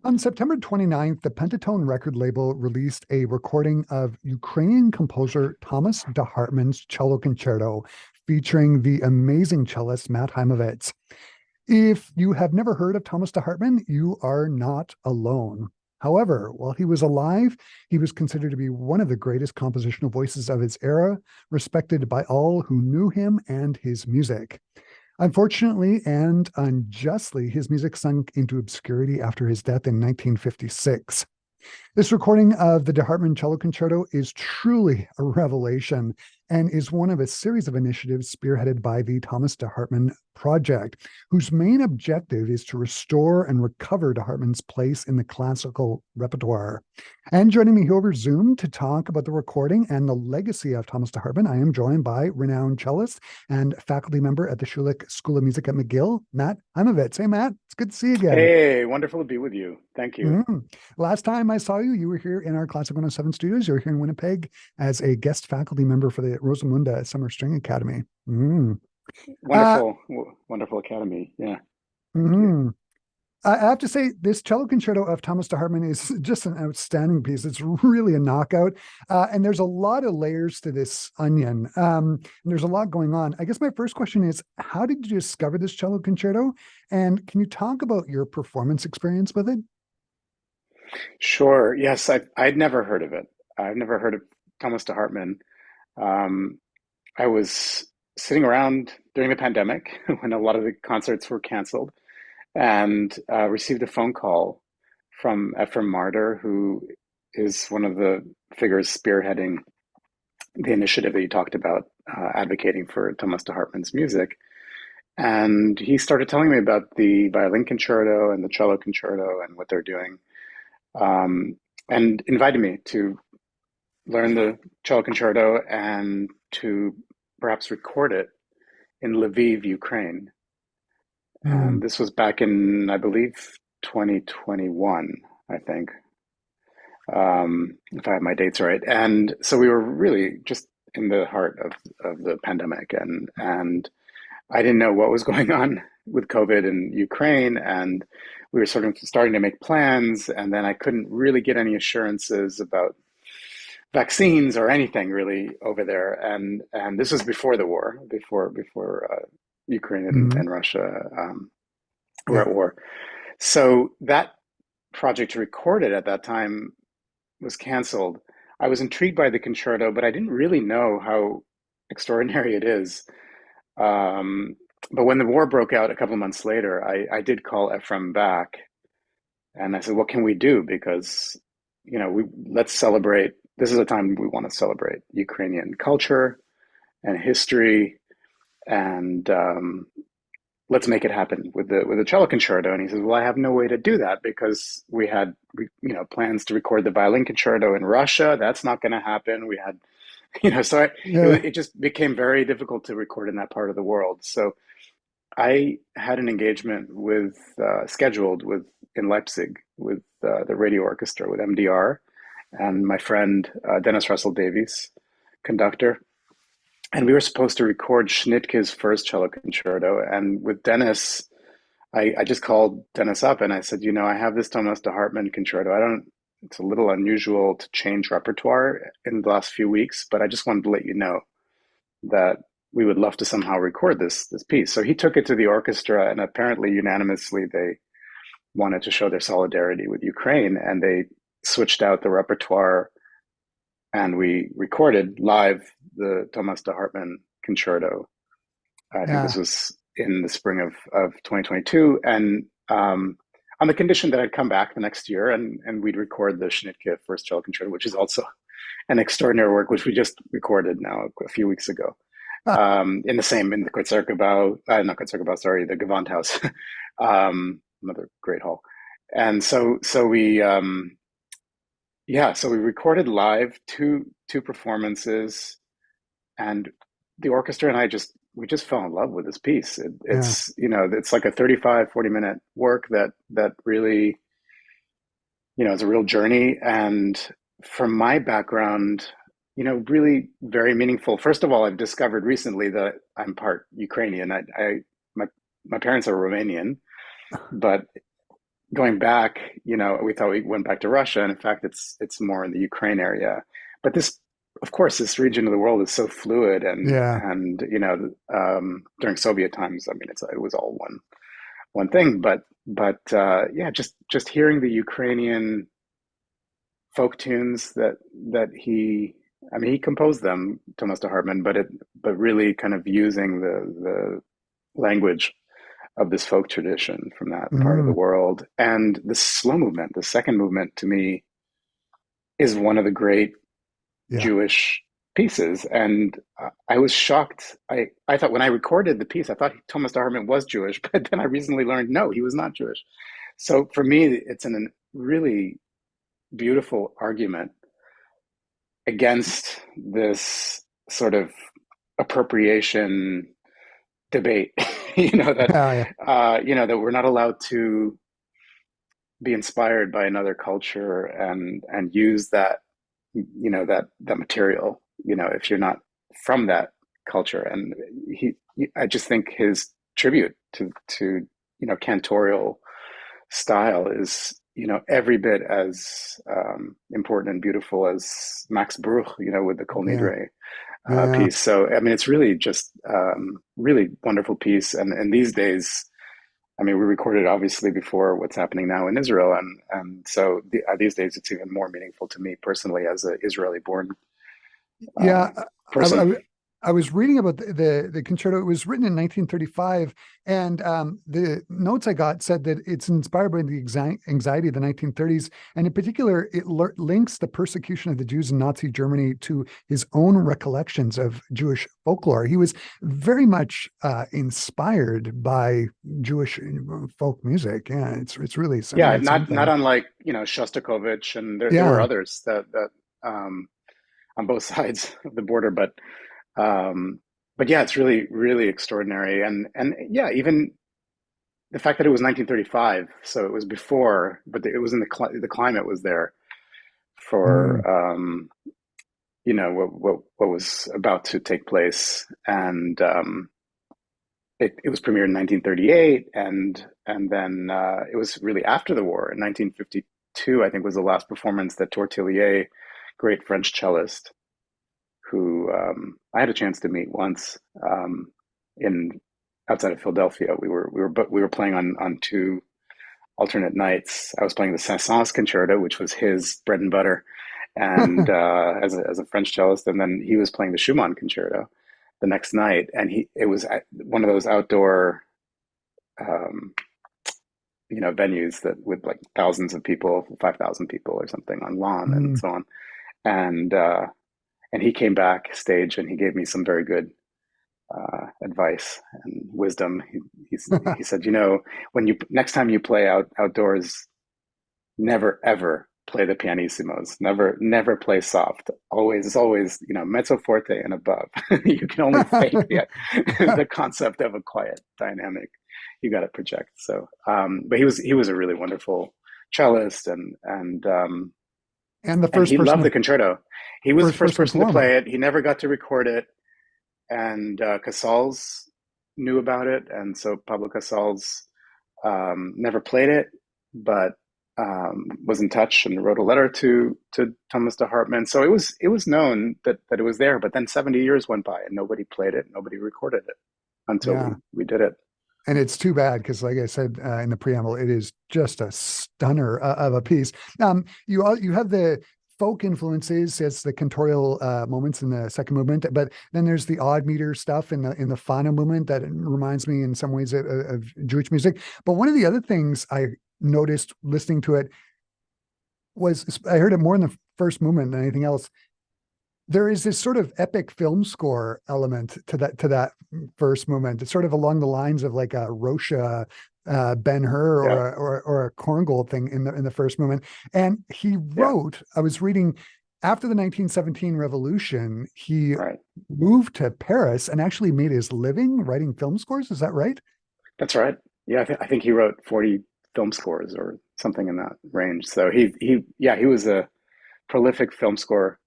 On September 29th, the Pentatone record label released a recording of Ukrainian composer Thomas de Hartmann's cello concerto featuring the amazing cellist Matt Haimovitz. If you have never heard of Thomas de Hartmann, you are not alone. However, while he was alive, he was considered to be one of the greatest compositional voices of his era, respected by all who knew him and his music. Unfortunately and unjustly, his music sunk into obscurity after his death in 1956. This recording of the de Hartmann Cello Concerto is truly a revelation and is one of a series of initiatives spearheaded by the Thomas de Hartmann Project, whose main objective is to restore and recover de Hartmann's place in the classical repertoire. And joining me here over Zoom to talk about the recording and the legacy of Thomas de Hartmann, I am joined by renowned cellist and faculty member at the Schulich School of Music at McGill, Matt Haimovitz. Hey, Matt, it's good to see you again. Hey, wonderful to be with you. Thank you. Mhm. Last time I saw you, you were here in our Classic 107 studios. You were here in Winnipeg as a guest faculty member for the Rosamunda Summer String Academy. Mm. Uh, Wonderful academy. Yeah, thank you. mhm. I have to say, this cello concerto of Thomas de Hartmann is just an outstanding piece. It's really a knockout. And there's a lot of layers to this onion. And there's a lot going on. I guess my first question is, how did you discover this cello concerto? And can you talk about your performance experience with it? Sure. Yes, I'd never heard of it. I've never heard of Thomas de Hartmann. Um, I was sitting around during the pandemic when a lot of the concerts were canceled and received a phone call from Ephraim Marder, who is one of the figures spearheading the initiative that you talked about, advocating for Thomas de Hartmann's music. And he started telling me about the violin concerto and the cello concerto and what they're doing, um, and invited me to learn the cello concerto and to perhaps record it in Lviv, Ukraine. And Mm. this was back in, I believe, 2021, I think, if I have my dates right. And so we were really just in the heart of the pandemic, and I didn't know what was going on with COVID in Ukraine, and we were sort of starting to make plans, and then I couldn't really get any assurances about vaccines or anything really over there. And this was before the war, before Ukraine Mm. and Russia were Yeah. at war. So that project to record it at that time was canceled. I was intrigued by the concerto, but I didn't really know how extraordinary it is. Um, but when the war broke out a couple of months later, I did call Ephraim back and I said, "What can we do? Because, we let's celebrate. This is a time we want to celebrate Ukrainian culture and history, and let's make it happen with the cello concerto." And he says, "Well, I have no way to do that because we had, plans to record the violin concerto in Russia. That's not going to happen. We had, so Yeah. it just became very difficult to record in that part of the world. So I had an engagement with scheduled with in Leipzig with the radio orchestra with MDR and my friend Dennis Russell Davies, conductor, and we were supposed to record Schnittke's first cello concerto. And with Dennis, I just called Dennis up and I said, I have this Thomas de Hartmann concerto. I don't. It's a little unusual to change repertoire in the last few weeks, but I just wanted to let you know that we would love to somehow record this piece. So he took it to the orchestra, and apparently unanimously they wanted to show their solidarity with Ukraine, and they switched out the repertoire, and we recorded live the Thomas de Hartmann concerto. I think this Yeah. was in the spring of 2022, and on the condition that I'd come back the next year and we'd record the Schnittke first cello concerto, which is also an extraordinary work, which we just recorded now a few weeks ago. Ah, In the Concertgebouw, not Concertgebouw, sorry, the Gewandhaus, another great hall. And so we recorded live two performances, and the orchestra and we just fell in love with this piece. yeah. It's like a 35-40 minute work that really, is a real journey. And from my background, really very meaningful. First of all, I've discovered recently that I'm part Ukrainian. My parents are Romanian, but going back, we thought we went back to Russia, and in fact, it's more in the Ukraine area. But this, of course, this region of the world is so fluid, Yeah. and during Soviet times, I mean, it was all one thing. But yeah, just hearing the Ukrainian folk tunes that I mean, he composed them, Thomas de Hartmann, but really kind of using the language of this folk tradition from that part of the Mm, world. And the slow movement, the second movement, to me is one of the great yeah. Jewish pieces. And I was shocked. I thought when I recorded the piece, I thought Thomas de Hartmann was Jewish, but then I recently learned no, he was not Jewish. So for me, it's a really beautiful argument against this sort of appropriation debate. That Yeah. Yeah. that we're not allowed to be inspired by another culture and use that material, if you're not from that culture. And I just think his tribute to cantorial style is every bit as important and beautiful as Max Bruch, with the Kol Yeah. Nidre Yeah. piece. So I mean, it's really just really wonderful piece. And these days, I mean, we recorded obviously before what's happening now in Israel, and so these days it's even more meaningful to me personally as an Israeli-born Yeah, I, person. I, I was reading about the concerto. It was written in 1935, and the notes I got said that it's inspired by the anxiety of the 1930s, and in particular, it links the persecution of the Jews in Nazi Germany to his own recollections of Jewish folklore. He was very much inspired by Jewish folk music. Yeah, it's really Yeah, not something. unlike Shostakovich, and there were Yeah, others that on both sides of the border, um, but yeah, it's really really extraordinary, and yeah, even the fact that it was 1935, so it was before, but it was in the climate was there mm, for what was about to take place, and it was premiered in 1938, and then it was really after the war in 1952. I think was the last performance that Tortelier, great French cellist, who I had a chance to meet once in outside of Philadelphia. We were playing on two alternate nights. I was playing the Saint-Saëns concerto, which was his bread and butter, and as a French cellist, and then he was playing the Schumann concerto the next night, and it was at one of those outdoor um, venues that with like thousands of people, 5,000 people or something on lawn and mm. so on, and uh, and he came back stage and he gave me some very good advice and wisdom. He said, when you next time you play outdoors, never ever play the pianissimos. Never play soft. Always, it's always mezzo forte and above. You can only fake the concept of a quiet dynamic. You got to project. So, but he was a really wonderful cellist, And the and first he person loved to the concerto. He was the first first person to person to perform it. play it. He never got to record it, and Casals knew about it, and so Pablo Casals never played it, but was in touch and wrote a letter to Thomas de Hartmann. So it was known that it was there, but then 70 years went by and nobody played it, nobody recorded it until Yeah. we did it. And it's too bad because, like I said in the preamble, it is just a stunner of a piece. You have the folk influences as the cantorial moments in the second movement, but then there's the odd meter stuff in the final movement that reminds me in some ways of Jewish music. But one of the other things I noticed listening to it was I heard it more in the first movement than anything else. There is this sort of epic film score element to that first movement. It's sort of along the lines of like a Rosha Ben Hur Yeah, or a Korngold thing in the first movement. And he yeah, wrote, I was reading after the 1917 revolution, he right. moved to Paris and actually made his living writing film scores. Is that right? That's right. Yeah, I think he wrote 40 film scores or something in that range. So he was a prolific film score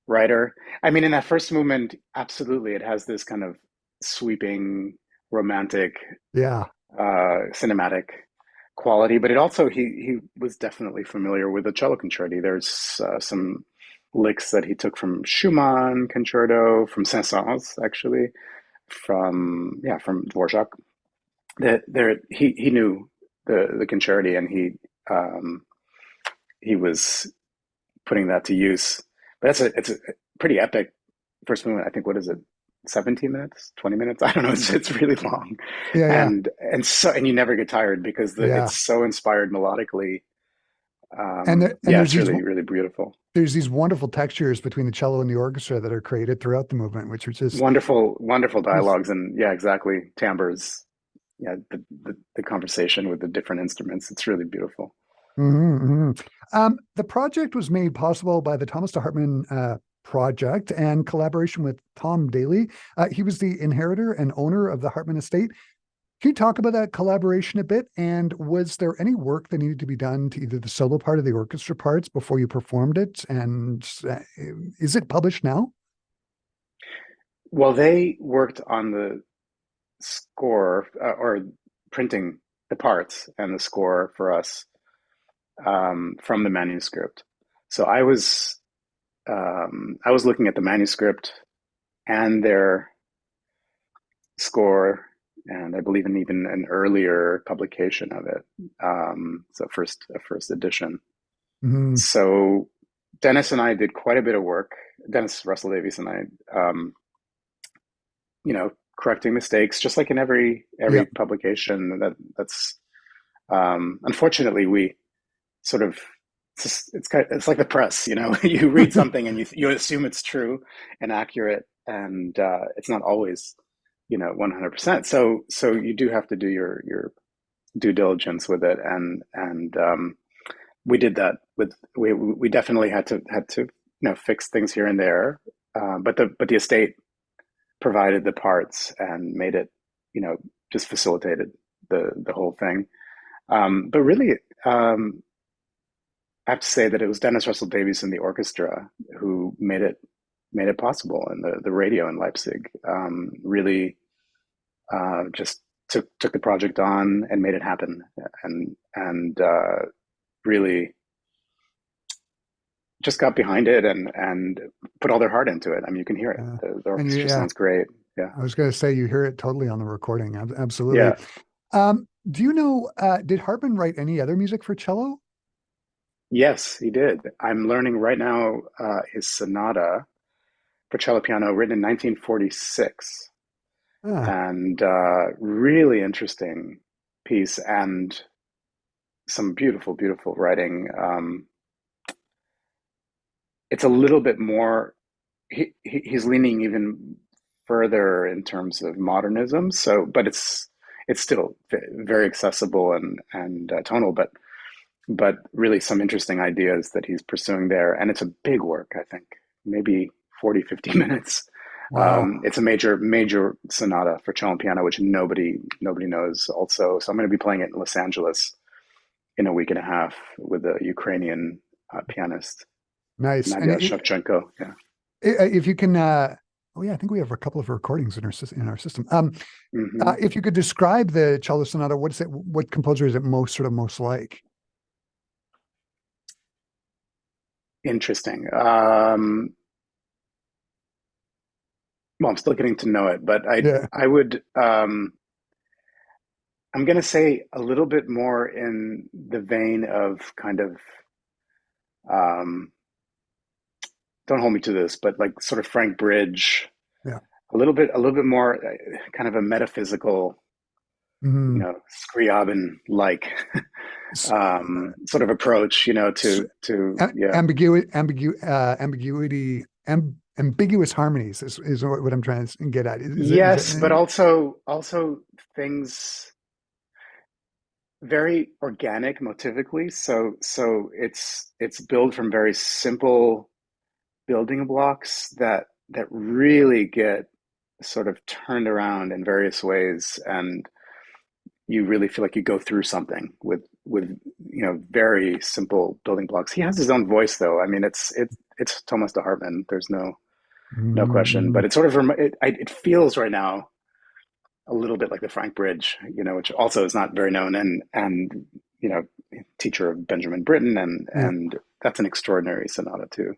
writer. I mean, in that first movement, absolutely, it has this kind of sweeping, romantic, Yeah. cinematic quality, but it also he was definitely familiar with the cello concerti. There's some licks that he took from Schumann concerto, from Saint-Saëns actually, from Dvorak. That there he knew the concerti, and he was putting that to use. But it's a pretty epic first movement. I think, what is it? 17 minutes, 20 minutes? I don't know. It's really long. Yeah, yeah, And you never get tired because yeah. it's so inspired melodically. And Yeah, it's really, really beautiful. there's these wonderful textures between the cello and the orchestra that are created throughout the movement, which are Wonderful, wonderful just dialogues, and yeah, exactly. Timbres, yeah, the conversation with the different instruments. It's really beautiful. The project was made possible by the Thomas de Hartmann project and collaboration with Tom Daly. He was the inheritor and owner of the Hartmann estate. Can you talk about that collaboration a bit? And was there any work that needed to be done to either the solo part or the orchestra parts before you performed it? And is it published now? Well, they worked on the score, or printing the parts and the score for us, from the manuscript. So I was looking at the manuscript and their score, and I believe in even an earlier publication of it. So a first edition. Mm-hmm. So Dennis and I did quite a bit of work. Dennis Russell Davies and I, correcting mistakes, just like in Yeah. every publication. That's unfortunately, we sort of it's like the press. You read something and you assume it's true and accurate, and it's not always 100%. So you do have to do your due diligence with it, and we did that with we definitely had to fix things here and there, but the estate provided the parts and made it, just facilitated the whole thing. But really, I have to say that it was Dennis Russell Davies and the orchestra who made it possible, and the radio in Leipzig really just took the project on and made it happen, and really just got behind it and put all their heart into it. I mean, you can hear it. Uh, The and orchestra yeah, sounds great. Yeah, I was going to say you hear it totally on the recording. Absolutely. yeah. Do you know, did Hartman write any other music for cello? Yes, he did. I'm learning right now his sonata for cello piano, written in 1946, Ah, and really interesting piece, and some beautiful, beautiful writing. It's a little bit more. He's leaning even further in terms of modernism. So, but it's still very accessible and tonal, but really some interesting ideas that he's pursuing there. And it's a big work, I think, maybe 40, 50 minutes. wow. It's a major sonata for cello and piano, which nobody knows also. So I'm going to be playing it in Los Angeles in a week and a half with a Ukrainian pianist, Nice. And Nadia Shevchenko. Yeah. if you can, oh yeah, I think we have a couple of recordings in our system. Hmm. If you could describe the cello sonata, what is it? What composer is it most like? Interesting. Well, I'm still getting to know it, but Yeah. I would I'm going to say a little bit more in the vein of kind of, um, don't hold me to this, but like sort of Frank Bridge, Yeah. a little bit more kind of a metaphysical, Mm-hmm. Scriabin like sort of approach, to yeah. Ambiguous harmonies is what I'm trying to get at. Is Yes, but it? also things very organic motivically. So it's built from very simple building blocks that really get sort of turned around in various ways, and you really feel like you go through something with very simple building blocks. He has his own voice, though. I mean, it's Thomas de Hartmann. There's no question, Mm-hmm. but it sort of it feels right now a little bit like the Frank Bridge, which also is not very known, and you know, teacher of Benjamin Britten, and Yeah. that's an extraordinary sonata too.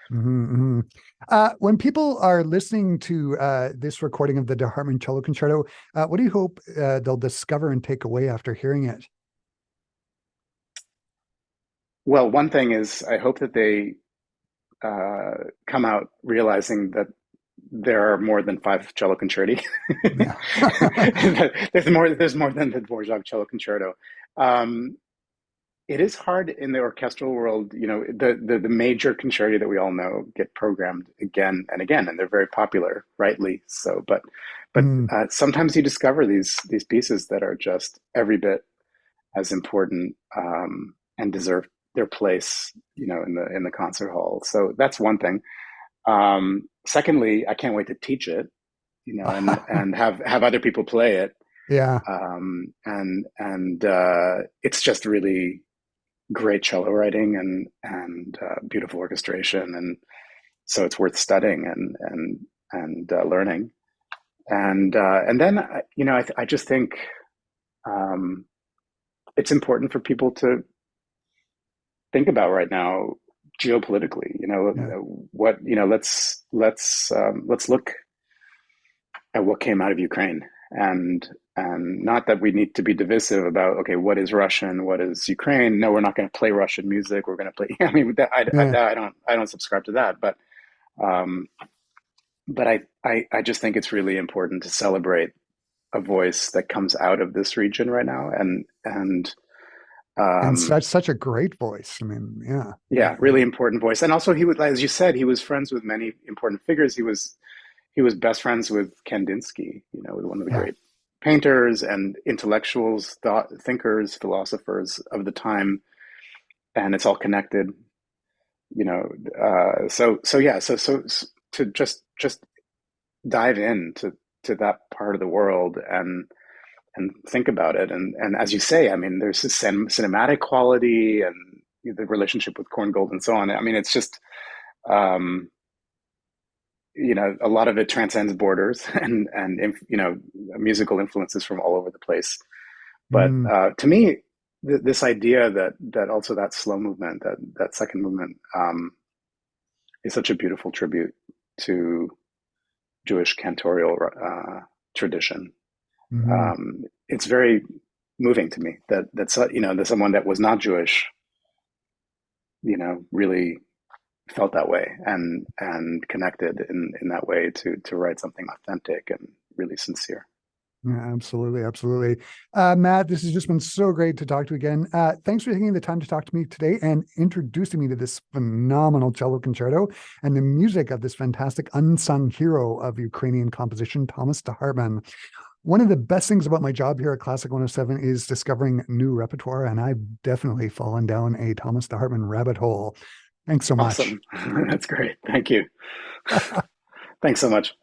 Hmm. When people are listening to this recording of the de Hartmann Cello Concerto, what do you hope they'll discover and take away after hearing it? Well, one thing is I hope that they come out realizing that there are more than five cello concerti. Yeah. There's more than the Dvorak cello concerto. Um, it is hard in the orchestral world. You know, the major concerti that we all know get programmed again and again, and they're very popular, rightly so. But Mm, sometimes you discover these pieces that are just every bit as important, and deserve their place, you know, in the concert hall. So that's one thing. Secondly, I can't wait to teach it, you know, and have other people play it. yeah. And it's just really great cello writing and beautiful orchestration, and so it's worth studying and learning. And then you know, I just think um, it's important for people to think about right now geopolitically. You know, Yeah. what, you know, let's look at what came out of Ukraine, and not that we need to be divisive about, okay, what is Russian, what is Ukraine. No, we're not going to play Russian music. We're going to play. I mean, Yeah. I don't subscribe to that, um, but I just think it's really important to celebrate a voice that comes out of this region right now, and And um, such a great voice. I mean, yeah. yeah, really important voice. And also, he was, as you said, he was friends with many important figures. He was best friends with Kandinsky, you know, one of the Yeah. great painters and intellectuals, thinkers, philosophers of the time, and it's all connected, you know. So yeah, so to just dive to that part of the world and think about it, and as you say, I mean, there's this cinematic quality and the relationship with Korngold and so on. I mean, it's just um, you know, a lot of it transcends borders and you know, musical influences from all over the place. But Mm, to me, this idea that also that slow movement, that second movement, is such a beautiful tribute to Jewish cantorial tradition. mhm. It's very moving to me that you know, that someone that was not Jewish, you know, really felt that way and connected in that way to write something authentic and really sincere. Yeah, absolutely, absolutely. Matt, this has just been so great to talk to you again. Thanks for taking the time to talk to me today and introducing me to this phenomenal cello concerto and the music of this fantastic unsung hero of Ukrainian composition, Thomas de Hartmann. One of the best things about my job here at Classic 107 is discovering new repertoire, and I've definitely fallen down a Thomas de Hartmann rabbit hole. Thanks so much. Awesome. That's great. Thank you. Thanks so much.